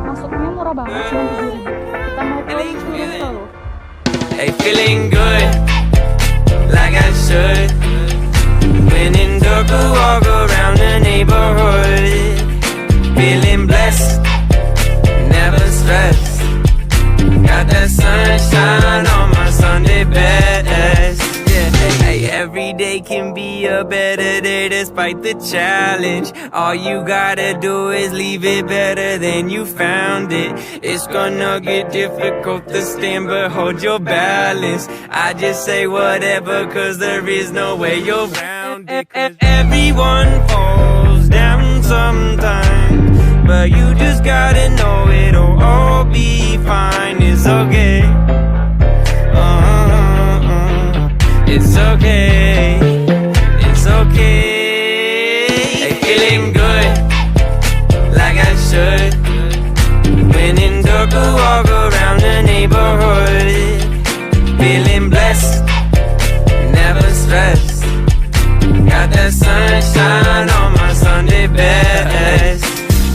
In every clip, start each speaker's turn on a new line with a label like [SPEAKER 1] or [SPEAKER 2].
[SPEAKER 1] Masuknya murah banget, cuma 7.000. Kita mau ke Curug Telu.
[SPEAKER 2] Hey, feeling good, like I should. When in dark, I walk around the neighborhood. Feeling blessed, never stressed. Got that sunshine on my Sunday best. Yeah, hey, every day can be a better day despite the challenge. All you gotta do is leave it better than you found it. It's gonna get difficult to stand, but hold your balance. I just say whatever, cause there is no way you're around it. Everyone falls down sometimes, but you just gotta know it'll all be fine. It's okay. It's okay. It's okay. Hey, feeling good, like I should. When in dark, I walk around the neighborhood. Feeling blessed, never stressed. Got that sunshine on my Sunday best.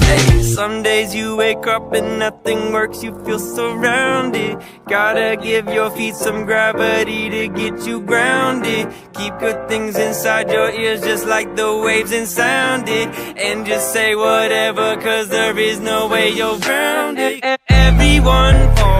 [SPEAKER 2] Hey, some days you wake up and nothing works, you feel surrounded. Gotta give your feet some gravity to get you grounded. Keep good things inside your ears just like the waves and sound it. And just say whatever, cause there is no way you're grounded. Everyone falls